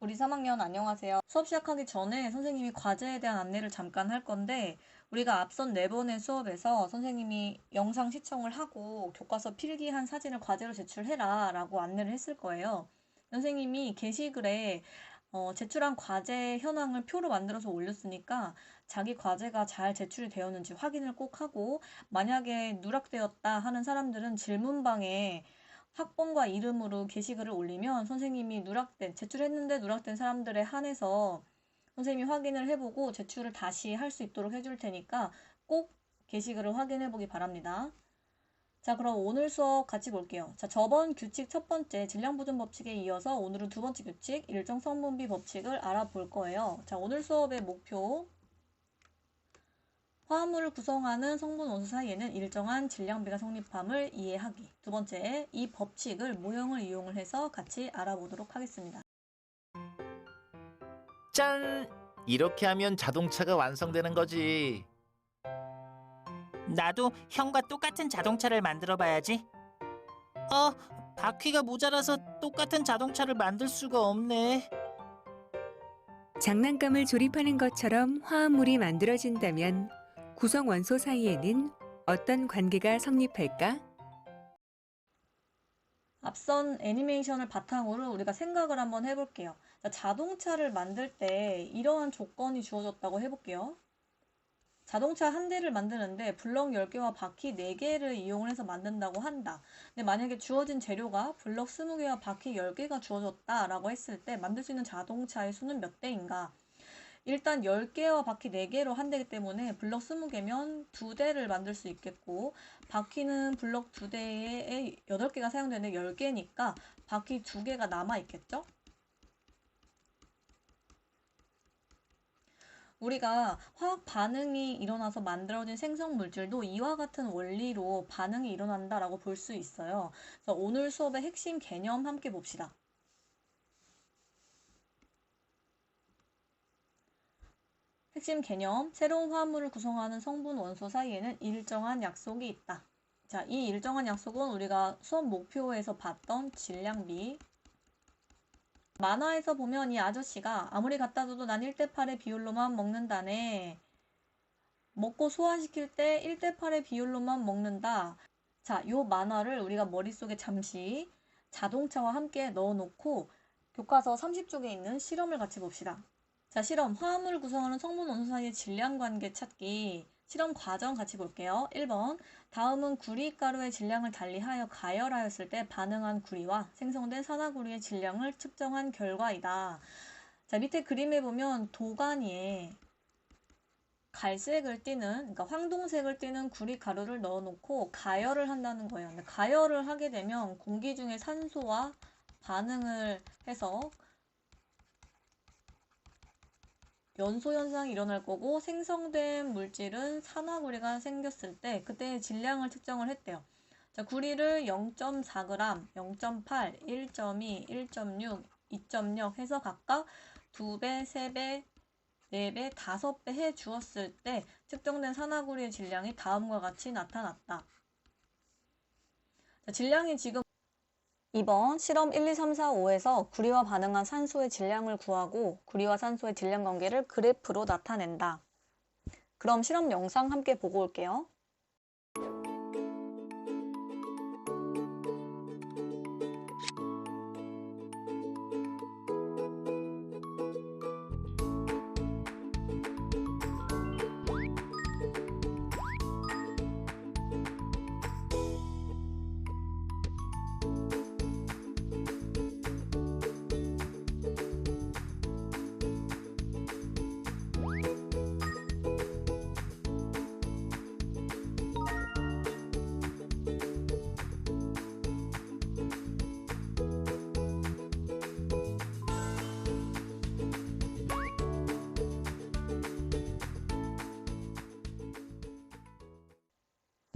우리 3학년 안녕하세요. 수업 시작하기 전에 선생님이 과제에 대한 안내를 잠깐 할 건데, 우리가 앞선 4번의 수업에서 선생님이 영상 시청을 하고 교과서 필기한 사진을 과제로 제출해라 라고 안내를 했을 거예요. 선생님이 게시글에 제출한 과제 현황을 표로 만들어서 올렸으니까 자기 과제가 잘 제출이 되었는지 확인을 꼭 하고, 만약에 누락되었다 하는 사람들은 질문방에 학번과 이름으로 게시글을 올리면 선생님이 제출했는데 누락된 사람들에 한해서 선생님이 확인을 해보고 제출을 다시 할 수 있도록 해줄 테니까 꼭 게시글을 확인해 보기 바랍니다. 자, 그럼 오늘 수업 같이 볼게요. 자, 저번 규칙 첫 번째 질량보존 법칙에 이어서 오늘은 두 번째 규칙 일정 성분비 법칙을 알아볼 거예요. 자, 오늘 수업의 목표. 화합물을 구성하는 성분 원소 사이에는 일정한 질량비가 성립함을 이해하기. 두 번째, 이 법칙을 모형을 이용을 해서 같이 알아보도록 하겠습니다. 짠! 이렇게 하면 자동차가 완성되는 거지. 나도 형과 똑같은 자동차를 만들어 봐야지. 바퀴가 모자라서 똑같은 자동차를 만들 수가 없네. 장난감을 조립하는 것처럼 화합물이 만들어진다면 구성 원소 사이에는 어떤 관계가 성립할까? 앞선 애니메이션을 바탕으로 우리가 생각을 한번 해볼게요. 자, 자동차를 만들 때 이러한 조건이 주어졌다고 해볼게요. 자동차 한 대를 만드는데 블럭 10개와 바퀴 4개를 이용을 해서 만든다고 한다. 근데 만약에 주어진 재료가 블럭 20개와 바퀴 10개가 주어졌다라고 했을 때 만들 수 있는 자동차의 수는 몇 대인가? 일단 10개와 바퀴 4개로 한 대이기 때문에 블럭 20개면 2대를 만들 수 있겠고, 바퀴는 블럭 2대에 8개가 사용되는데 10개니까 바퀴 2개가 남아있겠죠? 우리가 화학 반응이 일어나서 만들어진 생성 물질도 이와 같은 원리로 반응이 일어난다라고 볼 수 있어요. 그래서 오늘 수업의 핵심 개념 함께 봅시다. 핵심 개념, 새로운 화합물을 구성하는 성분 원소 사이에는 일정한 약속이 있다. 자, 이 일정한 약속은 우리가 수업 목표에서 봤던 질량비. 만화에서 보면 이 아저씨가 아무리 갖다 줘도 난 1대8의 비율로만 먹는다네. 먹고 소화시킬 때 1대8의 비율로만 먹는다. 자, 요 만화를 우리가 머릿속에 잠시 자동차와 함께 넣어놓고 교과서 30쪽에 있는 실험을 같이 봅시다. 자, 실험. 화합물을 구성하는 성분 원소 사이의 질량 관계 찾기. 실험 과정 같이 볼게요. 1번. 다음은 구리가루의 질량을 달리하여 가열하였을 때 반응한 구리와 생성된 산화구리의 질량을 측정한 결과이다. 자, 밑에 그림에 보면 도가니에 갈색을 띠는, 그러니까 황동색을 띠는 구리가루를 넣어놓고 가열을 한다는 거예요. 근데 가열을 하게 되면 공기 중에 산소와 반응을 해서 연소 현상이 일어날 거고, 생성된 물질은 산화구리가 생겼을 때 그때의 질량을 측정을 했대요. 자, 구리를 0.4g, 0.8, 1.2, 1.6, 2.0 해서 각각 2배, 3배, 4배, 5배 해 주었을 때 측정된 산화구리의 질량이 다음과 같이 나타났다. 자, 질량이 지금 2번 실험 1, 2, 3, 4, 5에서 구리와 반응한 산소의 질량을 구하고 구리와 산소의 질량 관계를 그래프로 나타낸다. 그럼 실험 영상 함께 보고 올게요.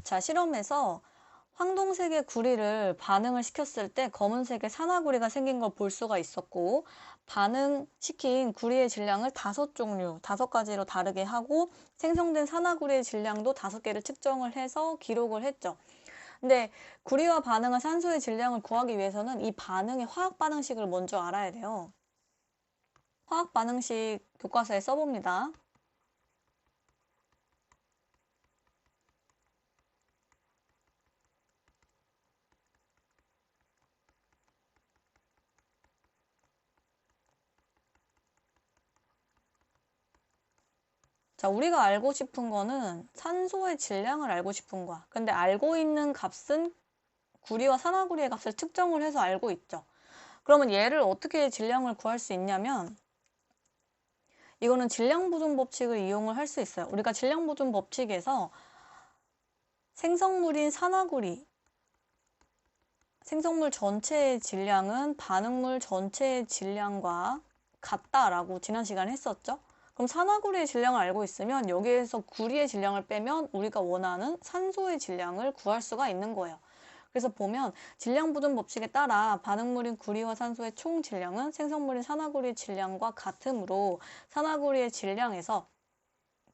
자, 실험에서 황동색의 구리를 반응을 시켰을 때 검은색의 산화구리가 생긴 걸 볼 수가 있었고, 반응시킨 구리의 질량을 5종류, 5가지로 다르게 하고 생성된 산화구리의 질량도 5개를 측정을 해서 기록을 했죠. 근데 구리와 반응한 산소의 질량을 구하기 위해서는 이 반응의 화학 반응식을 먼저 알아야 돼요. 화학 반응식 교과서에 써봅니다. 자, 우리가 알고 싶은 거는 산소의 질량을 알고 싶은 거야. 근데 알고 있는 값은 구리와 산화구리의 값을 측정을 해서 알고 있죠. 그러면 얘를 어떻게 질량을 구할 수 있냐면 이거는 질량보존 법칙을 이용을 할 수 있어요. 우리가 질량보존 법칙에서 생성물인 산화구리, 생성물 전체의 질량은 반응물 전체의 질량과 같다라고 지난 시간에 했었죠. 그럼 산화구리의 질량을 알고 있으면 여기에서 구리의 질량을 빼면 우리가 원하는 산소의 질량을 구할 수가 있는 거예요. 그래서 보면 질량보존 법칙에 따라 반응물인 구리와 산소의 총 질량은 생성물인 산화구리의 질량과 같으므로 산화구리의 질량에서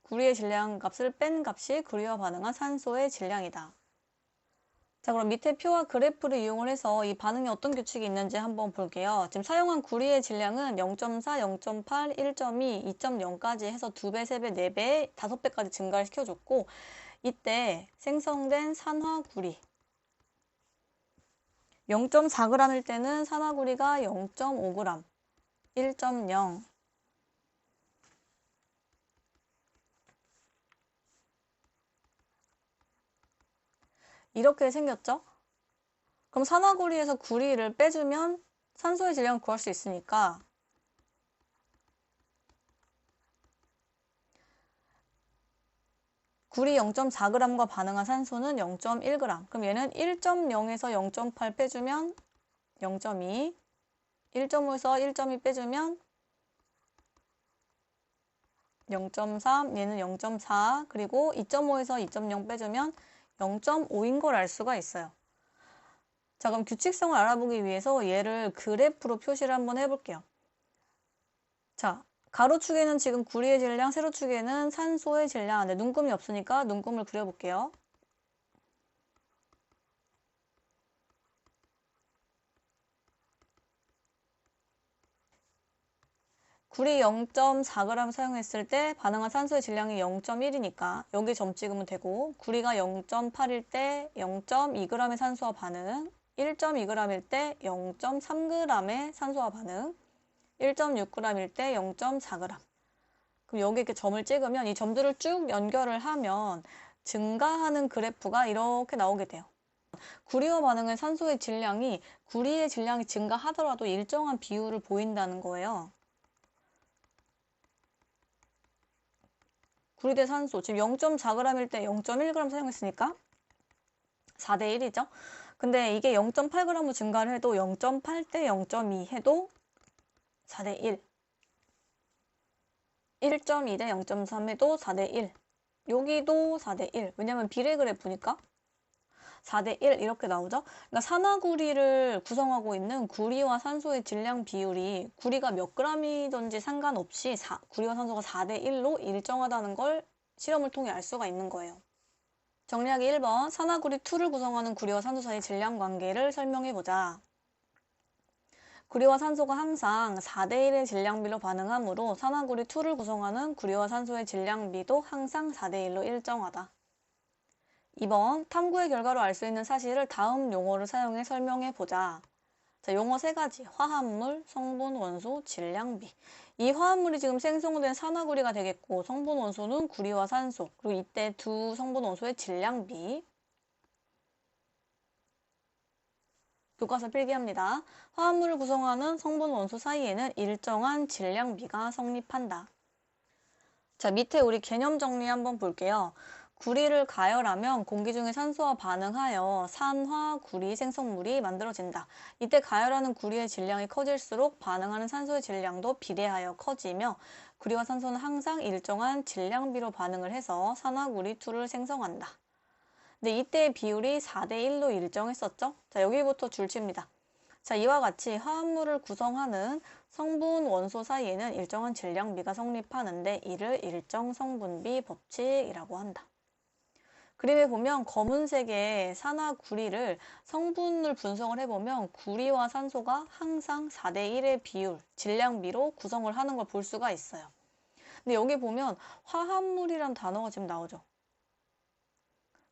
구리의 질량 값을 뺀 값이 구리와 반응한 산소의 질량이다. 자, 그럼 밑에 표와 그래프를 이용을 해서 이 반응에 어떤 규칙이 있는지 한번 볼게요. 지금 사용한 구리의 질량은 0.4, 0.8, 1.2, 2.0까지 해서 2배, 3배, 4배, 5배까지 증가를 시켜줬고 이때 생성된 산화구리 0.4g일 때는 산화구리가 0.5g, 1.0 이렇게 생겼죠? 그럼 산화구리에서 구리를 빼주면 산소의 질량을 구할 수 있으니까 구리 0.4g과 반응한 산소는 0.1g. 그럼 얘는 1.0에서 0.8 빼주면 0.2, 1.5에서 1.2 빼주면 0.3, 얘는 0.4, 그리고 2.5에서 2.0 빼주면 0.5인 걸 알 수가 있어요. 자, 그럼 규칙성을 알아보기 위해서 얘를 그래프로 표시를 한번 해볼게요. 자, 가로축에는 지금 구리의 질량, 세로축에는 산소의 질량. 네, 눈금이 없으니까 눈금을 그려볼게요. 구리 0.4g 사용했을 때 반응한 산소의 질량이 0.1이니까 여기 점 찍으면 되고 구리가 0.8일 때 0.2g의 산소와 반응 1.2g일 때 0.3g의 산소와 반응 1.6g일 때 0.4g 그럼 여기 이렇게 점을 찍으면 이 점들을 쭉 연결을 하면 증가하는 그래프가 이렇게 나오게 돼요. 구리와 반응한 산소의 질량이 구리의 질량이 증가하더라도 일정한 비율을 보인다는 거예요. 구리 대 산소, 지금 0.4g일 때 0.1g 사용했으니까 4대 1이죠. 근데 이게 0.8g 증가를 해도 0.8 대 0.2 해도 4대 1. 1.2 대 0.3 해도 4대 1. 여기도 4대 1. 왜냐면 비례 그래프니까 4대 1 이렇게 나오죠. 그러니까 산화구리를 구성하고 있는 구리와 산소의 질량 비율이 구리가 몇 g이든지 상관없이 구리와 산소가 4대 1로 일정하다는 걸 실험을 통해 알 수가 있는 거예요. 정리하기 1번 산화구리 2를 구성하는 구리와 산소 사이의 질량 관계를 설명해보자. 구리와 산소가 항상 4대 1의 질량비로 반응하므로 산화구리 2를 구성하는 구리와 산소의 질량비도 항상 4대 1로 일정하다. 2번 탐구의 결과로 알 수 있는 사실을 다음 용어를 사용해 설명해 보자. 자, 용어 3가지. 화합물, 성분, 원소, 질량비. 이 화합물이 지금 생성된 산화구리가 되겠고 성분 원소는 구리와 산소. 그리고 이때 두 성분 원소의 질량비. 교과서 필기합니다. 화합물을 구성하는 성분 원소 사이에는 일정한 질량비가 성립한다. 자, 밑에 우리 개념 정리 한번 볼게요. 구리를 가열하면 공기 중의 산소와 반응하여 산화구리 생성물이 만들어진다. 이때 가열하는 구리의 질량이 커질수록 반응하는 산소의 질량도 비례하여 커지며 구리와 산소는 항상 일정한 질량비로 반응을 해서 산화구리2를 생성한다. 근데 이때의 비율이 4대 1로 일정했었죠? 자, 여기부터 줄칩니다. 자, 이와 같이 화합물을 구성하는 성분 원소 사이에는 일정한 질량비가 성립하는데 이를 일정 성분비 법칙이라고 한다. 그림에 보면 검은색의 산화 구리를 성분을 분석을 해보면 구리와 산소가 항상 4대1의 비율, 질량비로 구성을 하는 걸 볼 수가 있어요. 근데 여기 보면 화합물이란 단어가 지금 나오죠.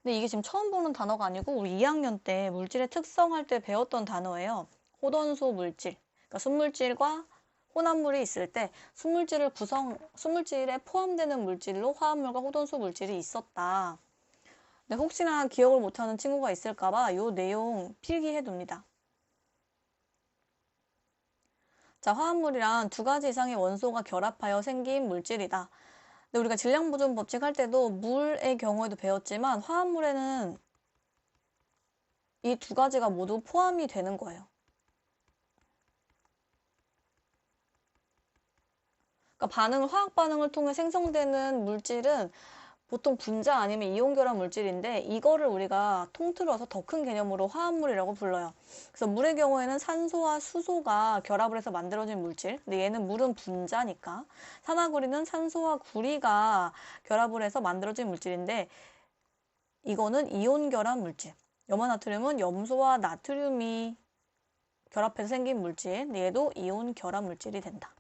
근데 이게 지금 처음 보는 단어가 아니고 우리 2학년 때 물질의 특성할 때 배웠던 단어예요. 호돈소 물질. 그러니까 순물질과 혼합물이 있을 때 순물질에 포함되는 물질로 화합물과 호돈소 물질이 있었다. 근데 혹시나 기억을 못하는 친구가 있을까봐 이 내용 필기해 둡니다. 자, 화합물이란 2가지 이상의 원소가 결합하여 생긴 물질이다. 근데 우리가 질량보존 법칙 할 때도 물의 경우에도 배웠지만 화합물에는 이 2가지가 모두 포함이 되는 거예요. 그러니까 화학 반응을 통해 생성되는 물질은 보통 분자 아니면 이온 결합 물질인데 이거를 우리가 통틀어서 더 큰 개념으로 화합물이라고 불러요. 그래서 물의 경우에는 산소와 수소가 결합을 해서 만들어진 물질. 근데 얘는 물은 분자니까. 산화구리는 산소와 구리가 결합을 해서 만들어진 물질인데 이거는 이온 결합 물질. 염화나트륨은 염소와 나트륨이 결합해서 생긴 물질. 근데 얘도 이온 결합 물질이 된다.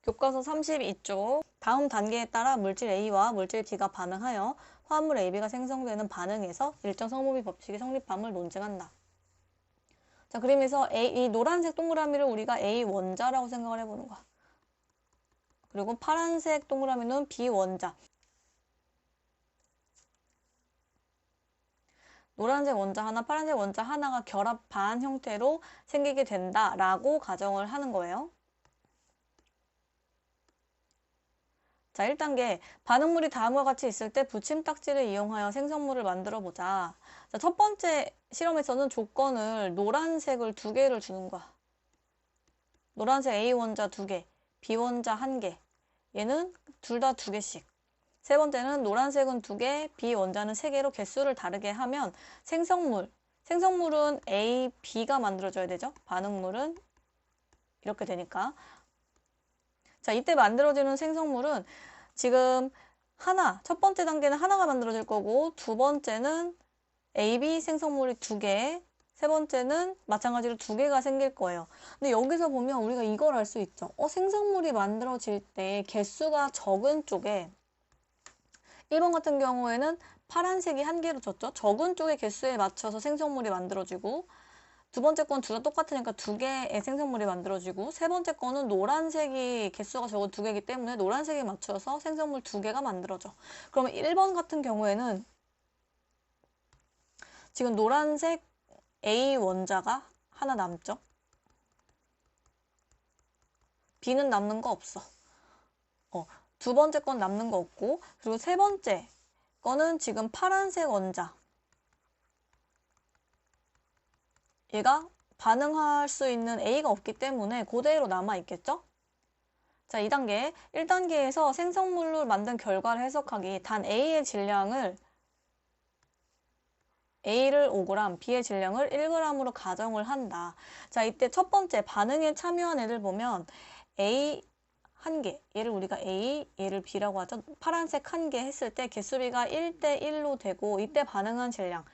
교과서 32쪽. 다음 단계에 따라 물질 A와 물질 B가 반응하여 화합물 AB가 생성되는 반응에서 일정 성분비 법칙이 성립함을 논증한다. 자, 그림에서 이 노란색 동그라미를 우리가 A 원자라고 생각을 해보는 거야. 그리고 파란색 동그라미는 B 원자. 노란색 원자 하나, 파란색 원자 하나가 결합한 형태로 생기게 된다라고 가정을 하는 거예요. 자, 1단계. 반응물이 다음과 같이 있을 때 붙임딱지를 이용하여 생성물을 만들어 보자. 자, 첫 번째 실험에서는 조건을 노란색을 2개를 주는 거야. 노란색 A 원자 2개, B 원자 1개. 얘는 둘 다 2개씩. 세 번째는 노란색은 2개, B 원자는 3개로 개수를 다르게 하면 생성물은 A, B가 만들어져야 되죠. 반응물은 이렇게 되니까. 자, 이때 만들어지는 생성물은 지금 첫 번째 단계는 하나가 만들어질 거고, 두 번째는 AB 생성물이 2개, 세 번째는 마찬가지로 2개가 생길 거예요. 근데 여기서 보면 우리가 이걸 알 수 있죠. 생성물이 만들어질 때 개수가 적은 쪽에 1번 같은 경우에는 파란색이 1개로 줬죠. 적은 쪽의 개수에 맞춰서 생성물이 만들어지고, 두 번째 건 둘 다 똑같으니까 2개의 생성물이 만들어지고, 세 번째 거는 노란색이 개수가 적은 2개이기 때문에 노란색에 맞춰서 생성물 2개가 만들어져. 그러면 1번 같은 경우에는 지금 노란색 A 원자가 하나 남죠. B는 남는 거 없어. 두 번째 건 남는 거 없고, 그리고 세 번째 거는 지금 파란색 원자. 얘가 반응할 수 있는 A가 없기 때문에 그대로 남아있겠죠? 자, 2단계. 1단계에서 생성물로 만든 결과를 해석하기. 단 A의 질량을 A를 5g, B의 질량을 1g으로 가정을 한다. 자, 이때 첫 번째 반응에 참여한 애들 보면 A 1개, 얘를 우리가 A, 얘를 B라고 하죠. 파란색 1개 했을 때 개수비가 1대1로 되고 이때 반응한 질량.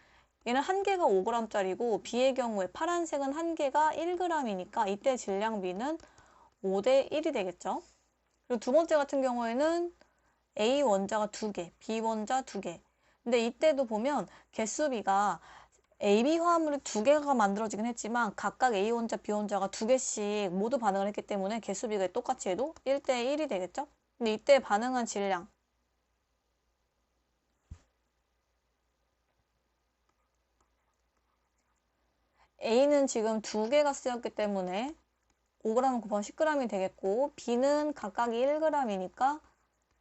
얘는 1개가 5g짜리고 B의 경우에 파란색은 1개가 1g이니까 이때 질량비는 5대1이 되겠죠. 그리고 두 번째 같은 경우에는 A 원자가 2개, B 원자 2개. 근데 이때도 보면 개수비가 AB 화합물이 2개가 만들어지긴 했지만 각각 A 원자, B 원자가 2개씩 모두 반응을 했기 때문에 개수비가 똑같이 해도 1대1이 되겠죠. 근데 이때 반응한 질량. A는 지금 2개가 쓰였기 때문에 5g 곱하면 10g이 되겠고, B는 각각이 1g이니까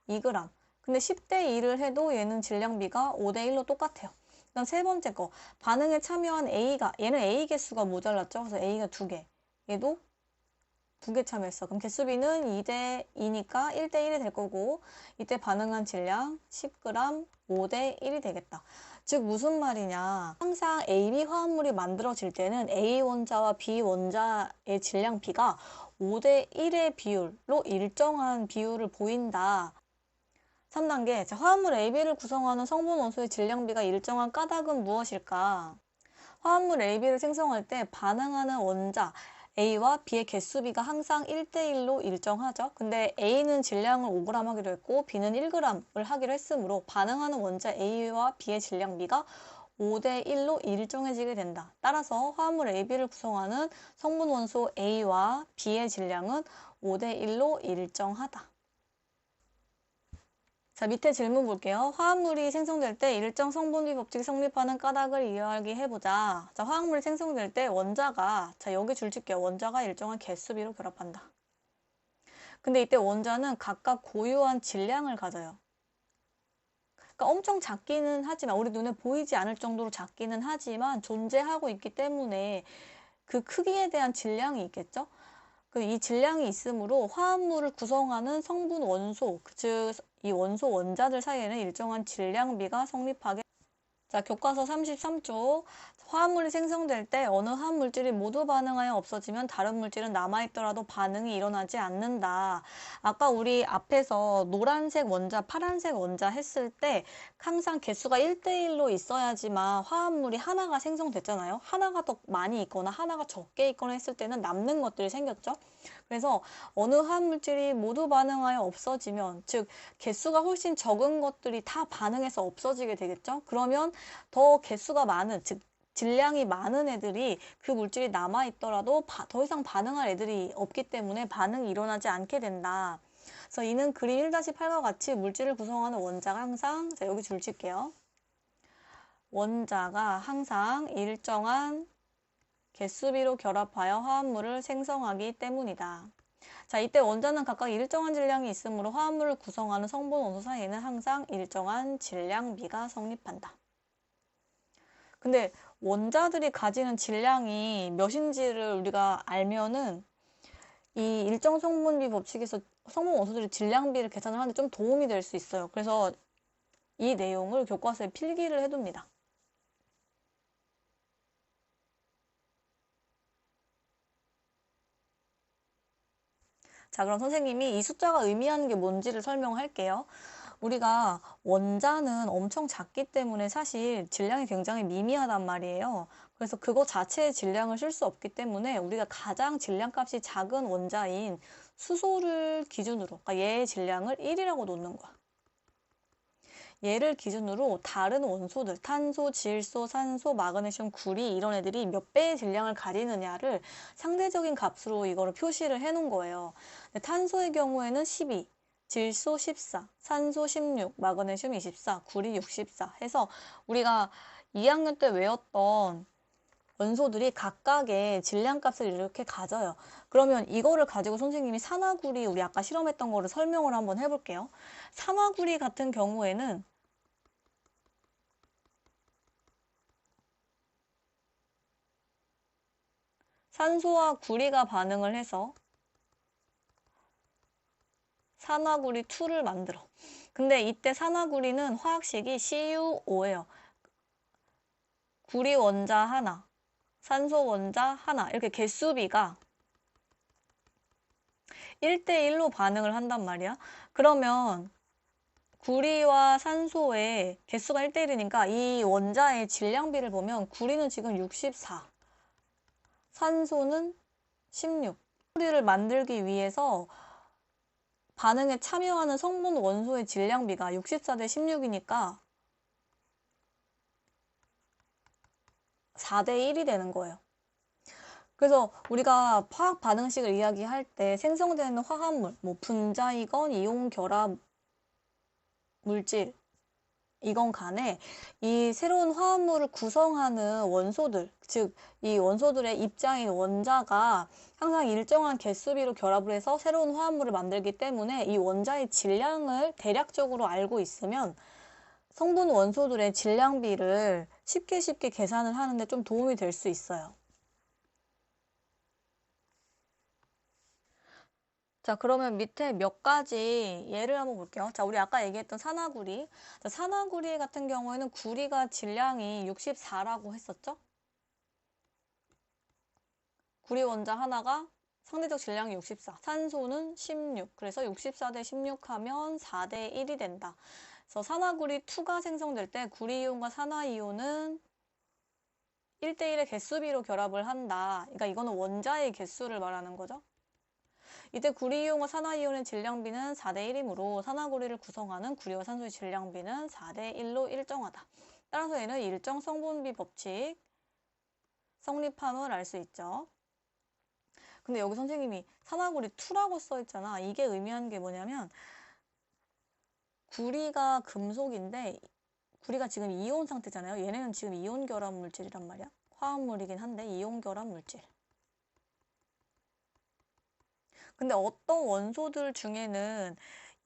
2g. 근데 10대2를 해도 얘는 질량비가 5대1로 똑같아요. 그다음 세 번째 거. 반응에 참여한 얘는 A 개수가 모자랐죠. 그래서 A가 2개. 얘도 2개 참여했어. 그럼 개수비는 2대2니까 1대1이 될 거고, 이때 반응한 질량 10g 5대1이 되겠다. 즉 무슨 말이냐. 항상 AB 화합물이 만들어질 때는 A 원자와 B 원자의 질량비가 5대 1의 비율로 일정한 비율을 보인다. 3단계, 화합물 AB를 구성하는 성분 원소의 질량비가 일정한 까닭은 무엇일까? 화합물 AB를 생성할 때 반응하는 원자 A와 B의 개수비가 항상 1대1로 일정하죠. 근데 A는 질량을 5g 하기로 했고 B는 1g을 하기로 했으므로 반응하는 원자 A와 B의 질량비가 5대1로 일정해지게 된다. 따라서 화합물 AB를 구성하는 성분 원소 A와 B의 질량은 5대1로 일정하다. 자, 밑에 질문 볼게요. 화합물이 생성될 때 일정 성분비 법칙이 성립하는 까닭을 이야기해보자. 자, 화학물이 생성될 때 원자가, 자, 여기 줄칠게요. 원자가 일정한 개수비로 결합한다. 근데 이때 원자는 각각 고유한 질량을 가져요. 그러니까 엄청 작기는 하지만, 우리 눈에 보이지 않을 정도로 작기는 하지만 존재하고 있기 때문에 그 크기에 대한 질량이 있겠죠? 이 질량이 있으므로 화합물을 구성하는 성분 원소, 즉 이 원소 원자들 사이에는 일정한 질량비가 성립하게. 자, 교과서 33쪽. 화합물이 생성될 때 어느 한 물질이 모두 반응하여 없어지면 다른 물질은 남아있더라도 반응이 일어나지 않는다. 아까 우리 앞에서 노란색 원자, 파란색 원자 했을 때 항상 개수가 1대1로 있어야지만 화합물이 하나가 생성됐잖아요. 하나가 더 많이 있거나 하나가 적게 있거나 했을 때는 남는 것들이 생겼죠. 그래서 어느 한 물질이 모두 반응하여 없어지면, 즉 개수가 훨씬 적은 것들이 다 반응해서 없어지게 되겠죠. 그러면 더 개수가 많은, 즉 질량이 많은 애들이 그 물질이 남아있더라도 더 이상 반응할 애들이 없기 때문에 반응이 일어나지 않게 된다. 그래서 이는 그림 1-8과 같이 물질을 구성하는 원자가 항상, 자, 여기 줄 칠게요. 원자가 항상 일정한 개수비로 결합하여 화합물을 생성하기 때문이다. 자, 이때 원자는 각각 일정한 질량이 있으므로 화합물을 구성하는 성분 원소 사이에는 항상 일정한 질량비가 성립한다. 근데 원자들이 가지는 질량이 몇인지를 우리가 알면은 이 일정 성분비 법칙에서 성분 원소들의 질량비를 계산을 하는데 좀 도움이 될 수 있어요. 그래서 이 내용을 교과서에 필기를 해둡니다. 자, 그럼 선생님이 이 숫자가 의미하는 게 뭔지를 설명할게요. 우리가 원자는 엄청 작기 때문에 사실 질량이 굉장히 미미하단 말이에요. 그래서 그거 자체의 질량을 쓸 수 없기 때문에 우리가 가장 질량값이 작은 원자인 수소를 기준으로, 그러니까 얘의 질량을 1이라고 놓는 거야. 얘를 기준으로 다른 원소들, 탄소, 질소, 산소, 마그네슘, 구리 이런 애들이 몇 배의 질량을 가지느냐를 상대적인 값으로 이거를 표시를 해 놓은 거예요. 탄소의 경우에는 12, 질소 14, 산소 16, 마그네슘 24, 구리 64 해서 우리가 2학년 때 외웠던 원소들이 각각의 질량값을 이렇게 가져요. 그러면 이거를 가지고 선생님이 산화구리, 우리 아까 실험했던 거를 설명을 한번 해볼게요. 산화구리 같은 경우에는 산소와 구리가 반응을 해서 산화구리2를 만들어. 근데 이때 산화구리는 화학식이 CuO예요. 구리 원자 하나, 산소 원자 하나, 이렇게 개수비가 1대1로 반응을 한단 말이야. 그러면 구리와 산소의 개수가 1대1이니까 이 원자의 질량비를 보면 구리는 지금 64, 산소는 16. 구리를 만들기 위해서 반응에 참여하는 성분 원소의 질량비가 64대 16이니까 4대 1이 되는 거예요. 그래서 우리가 화학 반응식을 이야기할 때 생성되는 화합물, 뭐 분자이건 이온 결합 물질 이건 간에 이 새로운 화합물을 구성하는 원소들, 즉 이 원소들의 입자인 원자가 항상 일정한 개수비로 결합을 해서 새로운 화합물을 만들기 때문에 이 원자의 질량을 대략적으로 알고 있으면 성분 원소들의 질량비를 쉽게 계산을 하는데 좀 도움이 될 수 있어요. 자, 그러면 밑에 몇 가지 예를 한번 볼게요. 자, 우리 아까 얘기했던 산화구리. 자, 산화구리 같은 경우에는 구리가 질량이 64라고 했었죠? 구리 원자 하나가 상대적 질량이 64, 산소는 16. 그래서 64 대 16 하면 4 대 1이 된다. 그래서 산화구리 2가 생성될 때 구리이온과 산화이온은 1대1의 개수비로 결합을 한다. 그러니까 이거는 원자의 개수를 말하는 거죠. 이때 구리이온과 산화이온의 질량비는 4 대 1이므로 산화구리를 구성하는 구리와 산소의 질량비는 4 대 1로 일정하다. 따라서 얘는 일정 성분비 법칙 성립함을 알 수 있죠. 근데 여기 선생님이 산화구리 2라고 써 있잖아. 이게 의미하는 게 뭐냐면 구리가 금속인데 구리가 지금 이온 상태잖아요. 얘네는 지금 이온 결합 물질이란 말이야. 화합물이긴 한데 이온 결합 물질. 근데 어떤 원소들 중에는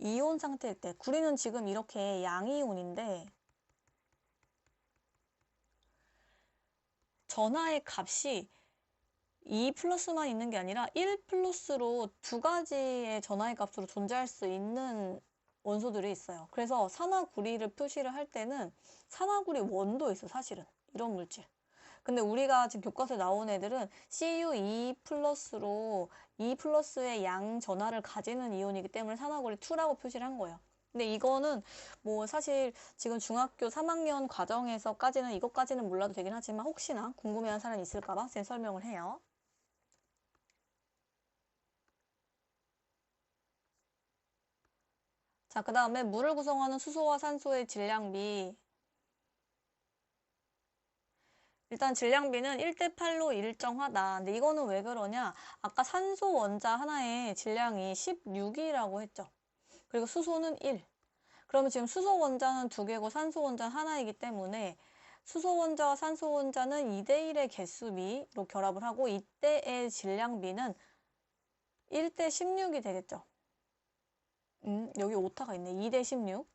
이온 상태일 때 구리는 지금 이렇게 양이온인데 전하의 값이 2 플러스만 있는 게 아니라 1 플러스로 두 가지의 전하의 값으로 존재할 수 있는 원소들이 있어요. 그래서 산화구리를 표시를 할 때는 산화구리 원도 있어, 사실은. 이런 물질. 근데 우리가 지금 교과서에 나온 애들은 Cu2 플러스로 2 플러스의 양 전하를 가지는 이온이기 때문에 산화구리 2라고 표시를 한 거예요. 근데 이거는 뭐 사실 지금 중학교 3학년 과정에서까지는 이것까지는 몰라도 되긴 하지만 혹시나 궁금해하는 사람이 있을까 봐 제가 설명을 해요. 자, 그 다음에 물을 구성하는 수소와 산소의 질량비. 일단 질량비는 1대 8로 일정하다. 근데 이거는 왜 그러냐? 아까 산소 원자 하나의 질량이 16이라고 했죠. 그리고 수소는 1. 그러면 지금 수소 원자는 2개고 산소 원자는 하나이기 때문에 수소 원자와 산소 원자는 2대 1의 개수비로 결합을 하고 이때의 질량비는 1대 16이 되겠죠. 여기 오타가 있네. 2대 16.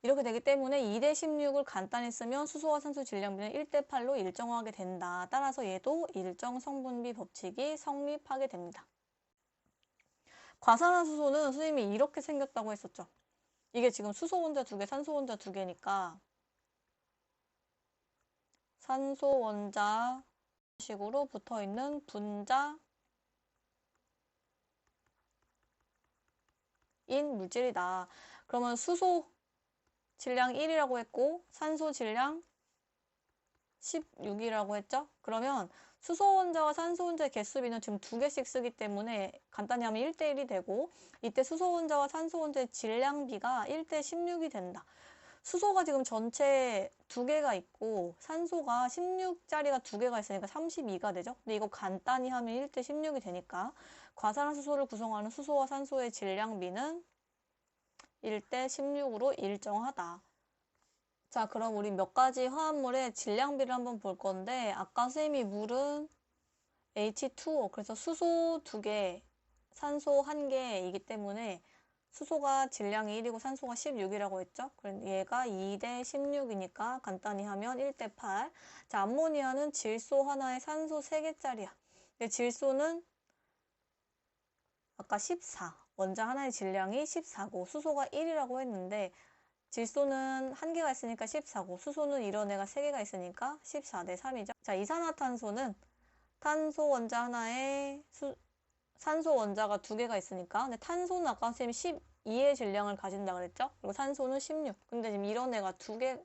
이렇게 되기 때문에 2대 16을 간단히 쓰면 수소와 산소 질량비는 1대 8로 일정하게 된다. 따라서 얘도 일정 성분비 법칙이 성립하게 됩니다. 과산화수소는 선생님이 이렇게 생겼다고 했었죠. 이게 지금 수소 원자 2개, 산소 원자 2개니까 산소 원자 식으로 붙어있는 분자인 물질이다. 그러면 수소 질량 1이라고 했고 산소 질량 16이라고 했죠? 그러면 수소 원자와 산소 원자의 개수비는 지금 2개씩 쓰기 때문에 간단히 하면 1대 1이 되고 이때 수소 원자와 산소 원자의 질량비가 1대 16이 된다. 수소가 지금 전체 2개가 있고 산소가 16짜리가 2개가 있으니까 32가 되죠? 근데 이거 간단히 하면 1대 16이 되니까 과산화수소를 구성하는 수소와 산소의 질량비는 1대 16으로 일정하다. 자, 그럼 우리 몇 가지 화합물의 질량비를 한번 볼 건데 아까 선생님이 물은 H2O, 그래서 수소 2개, 산소 1개이기 때문에 수소가 질량이 1이고 산소가 16이라고 했죠? 그럼 얘가 2대 16이니까 간단히 하면 1대 8. 자, 암모니아는 질소 하나에 산소 3개짜리야. 근데 질소는 아까 14. 원자 하나의 질량이 14고 수소가 1이라고 했는데 질소는 1개가 있으니까 14고 수소는 이런 애가 3개가 있으니까 14 대 3이죠. 자, 이산화탄소는 탄소 원자 하나에 산소 원자가 2개가 있으니까 근데 탄소는 아까 선생님이 12의 질량을 가진다 그랬죠? 그리고 산소는 16. 근데 지금 이런 애가 2개,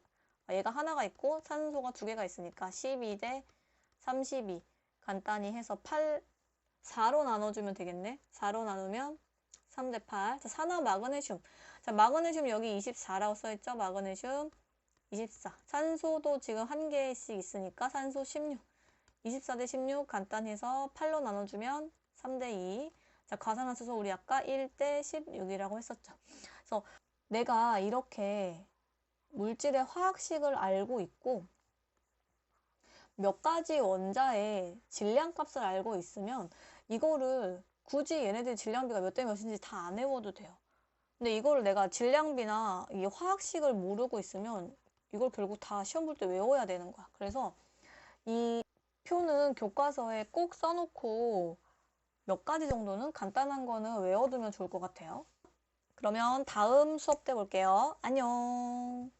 얘가 하나가 있고 산소가 2개가 있으니까 12 대 32. 간단히 해서 4로 나눠주면 되겠네. 4로 나누면 3 대 8. 자, 산화 마그네슘. 자, 마그네슘 여기 24라고 써있죠? 마그네슘 24. 산소도 지금 1개씩 있으니까 산소 16. 24 대 16 간단히 해서 8로 나눠주면 3 대 2. 자, 과산화수소 우리 아까 1 대 16이라고 했었죠. 그래서 내가 이렇게 물질의 화학식을 알고 있고 몇 가지 원자의 질량값을 알고 있으면 이거를 굳이 얘네들 질량비가 몇 대 몇인지 다 안 외워도 돼요. 근데 이거를 내가 질량비나 이 화학식을 모르고 있으면 이걸 결국 다 시험 볼 때 외워야 되는 거야. 그래서 이 표는 교과서에 꼭 써놓고 몇 가지 정도는 간단한 거는 외워두면 좋을 것 같아요. 그러면 다음 수업 때 볼게요. 안녕.